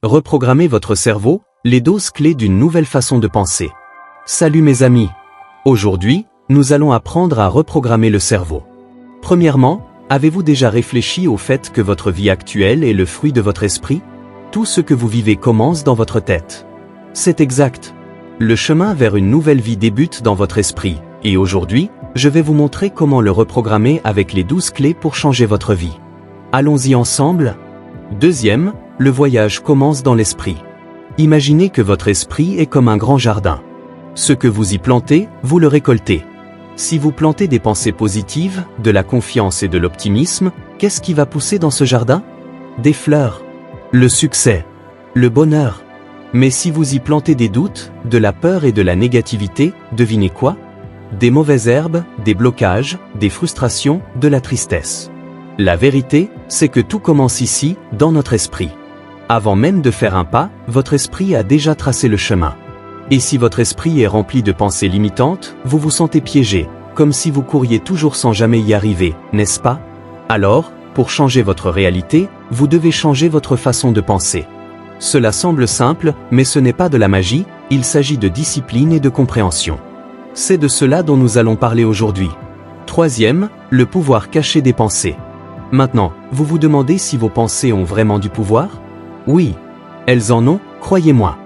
Reprogrammez votre cerveau, les doses clés d'une nouvelle façon de penser. Salut mes amis. Aujourd'hui, nous allons apprendre à reprogrammer le cerveau. Premièrement, avez-vous déjà réfléchi au fait que votre vie actuelle est le fruit de votre esprit? Tout ce que vous vivez commence dans votre tête. C'est exact. Le chemin vers une nouvelle vie débute dans votre esprit, et aujourd'hui, je vais vous montrer comment le reprogrammer avec les 12 clés pour changer votre vie. Allons-y ensemble. Deuxième, le voyage commence dans l'esprit. Imaginez que votre esprit est comme un grand jardin. Ce que vous y plantez, vous le récoltez. Si vous plantez des pensées positives, de la confiance et de l'optimisme, qu'est-ce qui va pousser dans ce jardin? Des fleurs. Le succès. Le bonheur. Mais si vous y plantez des doutes, de la peur et de la négativité, devinez quoi? Des mauvaises herbes, des blocages, des frustrations, de la tristesse. La vérité, c'est que tout commence ici, dans notre esprit. Avant même de faire un pas, votre esprit a déjà tracé le chemin. Et si votre esprit est rempli de pensées limitantes, vous vous sentez piégé, comme si vous couriez toujours sans jamais y arriver, n'est-ce pas? Alors, pour changer votre réalité, vous devez changer votre façon de penser. Cela semble simple, mais ce n'est pas de la magie, il s'agit de discipline et de compréhension. C'est de cela dont nous allons parler aujourd'hui. Troisième, le pouvoir caché des pensées. Maintenant, vous vous demandez si vos pensées ont vraiment du pouvoir? Oui, elles en ont, croyez-moi.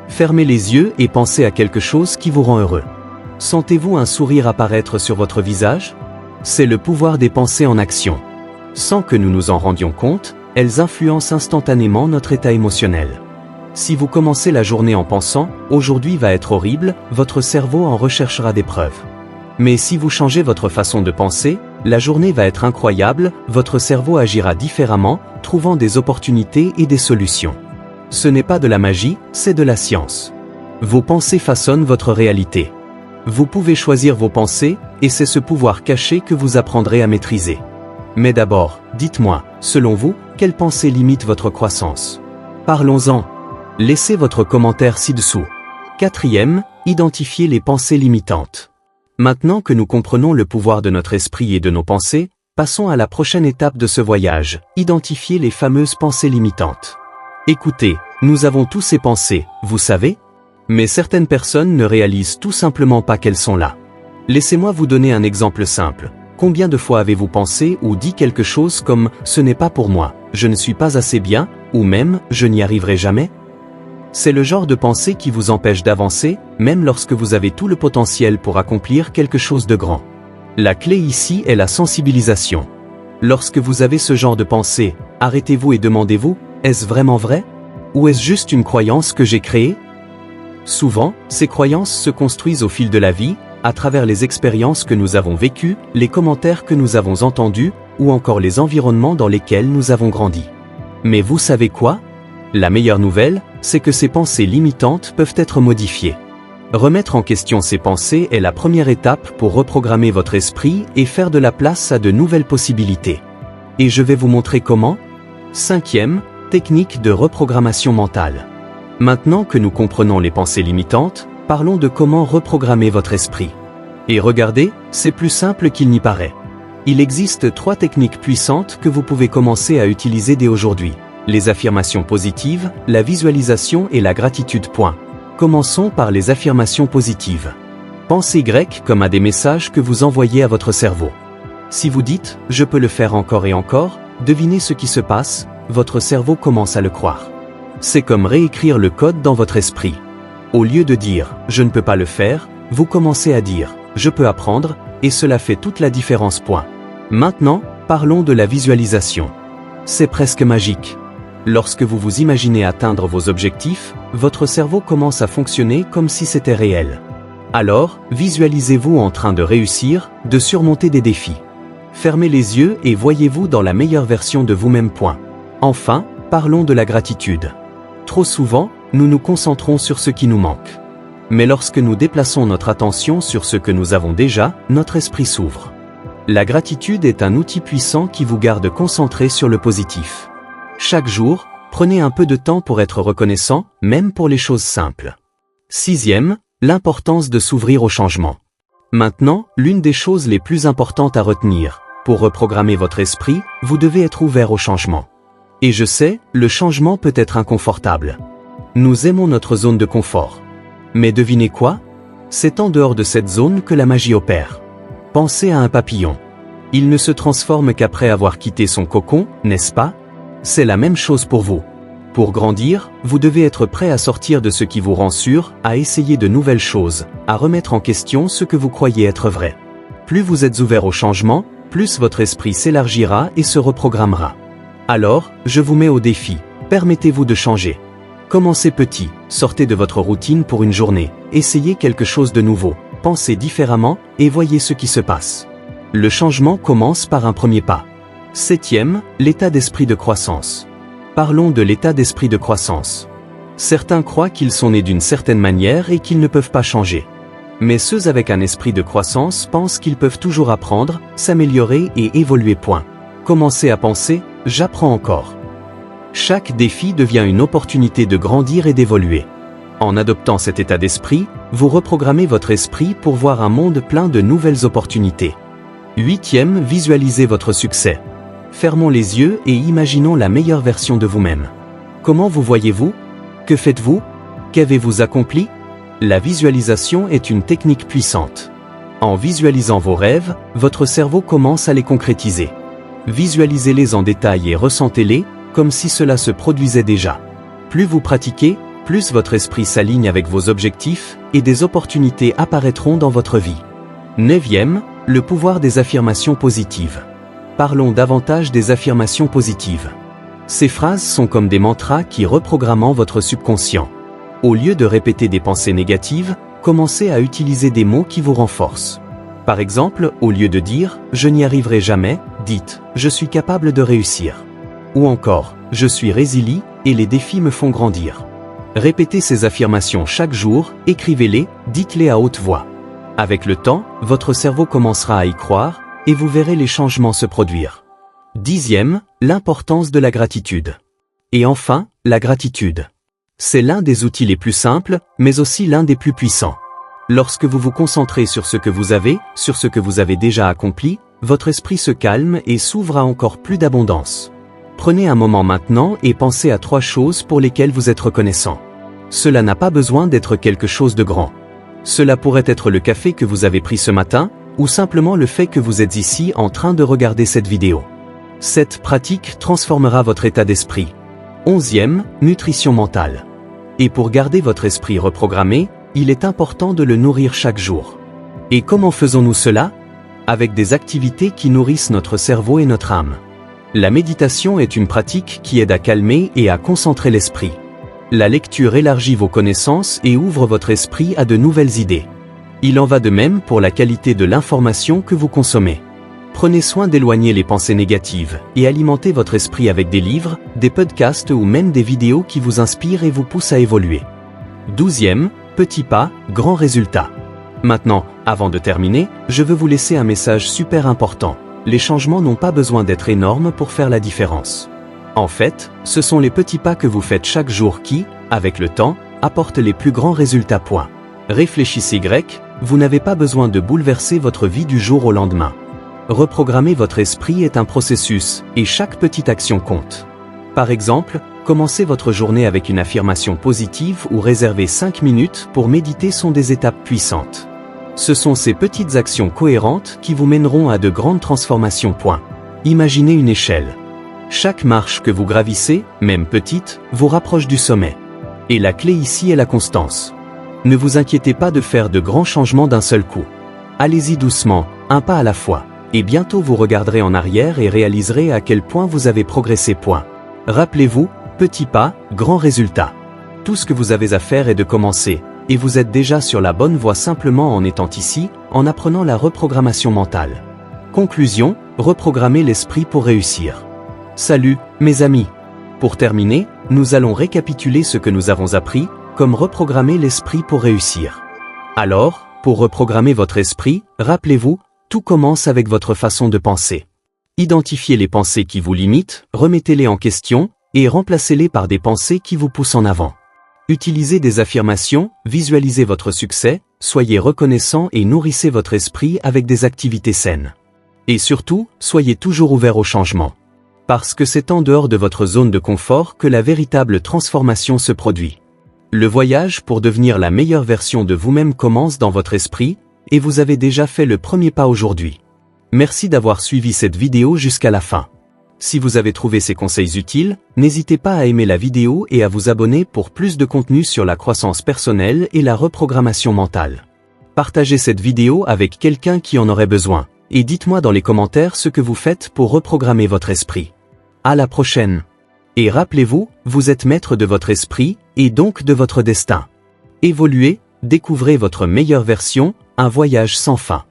Fermez les yeux et pensez à quelque chose qui vous rend heureux. Sentez-vous un sourire apparaître sur votre visage? C'est le pouvoir des pensées en action. Sans que nous nous en rendions compte, elles influencent instantanément notre état émotionnel. Si vous commencez la journée en pensant « aujourd'hui va être horrible », votre cerveau en recherchera des preuves. Mais si vous changez votre façon de penser, la journée va être incroyable, votre cerveau agira différemment, trouvant des opportunités et des solutions. Ce n'est pas de la magie, c'est de la science. Vos pensées façonnent votre réalité. Vous pouvez choisir vos pensées, et c'est ce pouvoir caché que vous apprendrez à maîtriser. Mais d'abord, dites-moi, selon vous, quelle pensée limite votre croissance? Parlons-en. Laissez votre commentaire ci-dessous. Quatrième, identifiez les pensées limitantes. Maintenant que nous comprenons le pouvoir de notre esprit et de nos pensées, passons à la prochaine étape de ce voyage, identifier les fameuses pensées limitantes. Écoutez, nous avons tous ces pensées, vous savez? Mais certaines personnes ne réalisent tout simplement pas qu'elles sont là. Laissez-moi vous donner un exemple simple. Combien de fois avez-vous pensé ou dit quelque chose comme « ce n'est pas pour moi, je ne suis pas assez bien » ou même « je n'y arriverai jamais » ? C'est le genre de pensée qui vous empêche d'avancer, même lorsque vous avez tout le potentiel pour accomplir quelque chose de grand. La clé ici est la sensibilisation. Lorsque vous avez ce genre de pensée, arrêtez-vous et demandez-vous, est-ce vraiment vrai? Ou est-ce juste une croyance que j'ai créée? Souvent, ces croyances se construisent au fil de la vie, à travers les expériences que nous avons vécues, les commentaires que nous avons entendus, ou encore les environnements dans lesquels nous avons grandi. Mais vous savez quoi? La meilleure nouvelle, c'est que ces pensées limitantes peuvent être modifiées. Remettre en question ces pensées est la première étape pour reprogrammer votre esprit et faire de la place à de nouvelles possibilités. Et je vais vous montrer comment. Cinquième, technique de reprogrammation mentale. Maintenant que nous comprenons les pensées limitantes, parlons de comment reprogrammer votre esprit. Et regardez, c'est plus simple qu'il n'y paraît. Il existe 3 techniques puissantes que vous pouvez commencer à utiliser dès aujourd'hui. Les affirmations positives, la visualisation et la gratitude. Commençons par les affirmations positives. Pensez grec comme à des messages que vous envoyez à votre cerveau. Si vous dites « je peux le faire encore et encore », devinez ce qui se passe, votre cerveau commence à le croire. C'est comme réécrire le code dans votre esprit. Au lieu de dire « je ne peux pas le faire », vous commencez à dire « je peux apprendre » et cela fait toute la différence. Maintenant, parlons de la visualisation. C'est presque magique. Lorsque vous vous imaginez atteindre vos objectifs, votre cerveau commence à fonctionner comme si c'était réel. Alors, visualisez-vous en train de réussir, de surmonter des défis. Fermez les yeux et voyez-vous dans la meilleure version de vous-même. Enfin, parlons de la gratitude. Trop souvent, nous nous concentrons sur ce qui nous manque. Mais lorsque nous déplaçons notre attention sur ce que nous avons déjà, notre esprit s'ouvre. La gratitude est un outil puissant qui vous garde concentré sur le positif. Chaque jour, prenez un peu de temps pour être reconnaissant, même pour les choses simples. Sixième, l'importance de s'ouvrir au changement. Maintenant, l'une des choses les plus importantes à retenir, pour reprogrammer votre esprit, vous devez être ouvert au changement. Et je sais, le changement peut être inconfortable. Nous aimons notre zone de confort. Mais devinez quoi? C'est en dehors de cette zone que la magie opère. Pensez à un papillon. Il ne se transforme qu'après avoir quitté son cocon, n'est-ce pas? C'est la même chose pour vous. Pour grandir, vous devez être prêt à sortir de ce qui vous rend sûr, à essayer de nouvelles choses, à remettre en question ce que vous croyez être vrai. Plus vous êtes ouvert au changement, plus votre esprit s'élargira et se reprogrammera. Alors, je vous mets au défi. Permettez-vous de changer. Commencez petit, sortez de votre routine pour une journée, essayez quelque chose de nouveau, pensez différemment et voyez ce qui se passe. Le changement commence par un premier pas. 7e, l'état d'esprit de croissance. Parlons de l'état d'esprit de croissance. Certains croient qu'ils sont nés d'une certaine manière et qu'ils ne peuvent pas changer. Mais ceux avec un esprit de croissance pensent qu'ils peuvent toujours apprendre, s'améliorer et évoluer. Commencez à penser, j'apprends encore. Chaque défi devient une opportunité de grandir et d'évoluer. En adoptant cet état d'esprit, vous reprogrammez votre esprit pour voir un monde plein de nouvelles opportunités. 8e, visualisez votre succès. Fermons les yeux et imaginons la meilleure version de vous-même. Comment vous voyez-vous? Que faites-vous? Qu'avez-vous accompli? La visualisation est une technique puissante. En visualisant vos rêves, votre cerveau commence à les concrétiser. Visualisez-les en détail et ressentez-les, comme si cela se produisait déjà. Plus vous pratiquez, plus votre esprit s'aligne avec vos objectifs, et des opportunités apparaîtront dans votre vie. 9e, le pouvoir des affirmations positives. Parlons davantage des affirmations positives. Ces phrases sont comme des mantras qui reprogramment votre subconscient. Au lieu de répéter des pensées négatives, commencez à utiliser des mots qui vous renforcent. Par exemple, au lieu de dire « je n'y arriverai jamais », dites « je suis capable de réussir ». Ou encore « je suis résilient et les défis me font grandir ». Répétez ces affirmations chaque jour, écrivez-les, dites-les à haute voix. Avec le temps, votre cerveau commencera à y croire, et vous verrez les changements se produire. 10e, l'importance de la gratitude. Et enfin, la gratitude. C'est l'un des outils les plus simples, mais aussi l'un des plus puissants. Lorsque vous vous concentrez sur ce que vous avez, sur ce que vous avez déjà accompli, votre esprit se calme et s'ouvre à encore plus d'abondance. Prenez un moment maintenant et pensez à 3 choses pour lesquelles vous êtes reconnaissant. Cela n'a pas besoin d'être quelque chose de grand. Cela pourrait être le café que vous avez pris ce matin, ou simplement le fait que vous êtes ici en train de regarder cette vidéo. Cette pratique transformera votre état d'esprit. 11e, nutrition mentale. Et pour garder votre esprit reprogrammé, il est important de le nourrir chaque jour. Et comment faisons-nous cela? Avec des activités qui nourrissent notre cerveau et notre âme. La méditation est une pratique qui aide à calmer et à concentrer l'esprit. La lecture élargit vos connaissances et ouvre votre esprit à de nouvelles idées. Il en va de même pour la qualité de l'information que vous consommez. Prenez soin d'éloigner les pensées négatives et alimentez votre esprit avec des livres, des podcasts ou même des vidéos qui vous inspirent et vous poussent à évoluer. 12e, petit pas, grand résultat. Maintenant, avant de terminer, je veux vous laisser un message super important. Les changements n'ont pas besoin d'être énormes pour faire la différence. En fait, ce sont les petits pas que vous faites chaque jour qui, avec le temps, apportent les plus grands résultats. Réfléchissez grec, vous n'avez pas besoin de bouleverser votre vie du jour au lendemain. Reprogrammer votre esprit est un processus, et chaque petite action compte. Par exemple, commencez votre journée avec une affirmation positive ou réservez 5 minutes pour méditer sont des étapes puissantes. Ce sont ces petites actions cohérentes qui vous mèneront à de grandes transformations. Imaginez une échelle. Chaque marche que vous gravissez, même petite, vous rapproche du sommet. Et la clé ici est la constance. Ne vous inquiétez pas de faire de grands changements d'un seul coup. Allez-y doucement, un pas à la fois, et bientôt vous regarderez en arrière et réaliserez à quel point vous avez progressé. Rappelez-vous, petit pas, grand résultat. Tout ce que vous avez à faire est de commencer, et vous êtes déjà sur la bonne voie simplement en étant ici, en apprenant la reprogrammation mentale. Conclusion, reprogrammer l'esprit pour réussir. Salut, mes amis. Pour terminer, nous allons récapituler ce que nous avons appris, comme reprogrammer l'esprit pour réussir. Alors, pour reprogrammer votre esprit, rappelez-vous, tout commence avec votre façon de penser. Identifiez les pensées qui vous limitent, remettez-les en question, et remplacez-les par des pensées qui vous poussent en avant. Utilisez des affirmations, visualisez votre succès, soyez reconnaissant et nourrissez votre esprit avec des activités saines. Et surtout, soyez toujours ouvert au changement. Parce que c'est en dehors de votre zone de confort que la véritable transformation se produit. Le voyage pour devenir la meilleure version de vous-même commence dans votre esprit, et vous avez déjà fait le premier pas aujourd'hui. Merci d'avoir suivi cette vidéo jusqu'à la fin. Si vous avez trouvé ces conseils utiles, n'hésitez pas à aimer la vidéo et à vous abonner pour plus de contenu sur la croissance personnelle et la reprogrammation mentale. Partagez cette vidéo avec quelqu'un qui en aurait besoin, et dites-moi dans les commentaires ce que vous faites pour reprogrammer votre esprit. À la prochaine. Et rappelez-vous, vous êtes maître de votre esprit, et donc de votre destin. Évoluez, découvrez votre meilleure version, un voyage sans fin.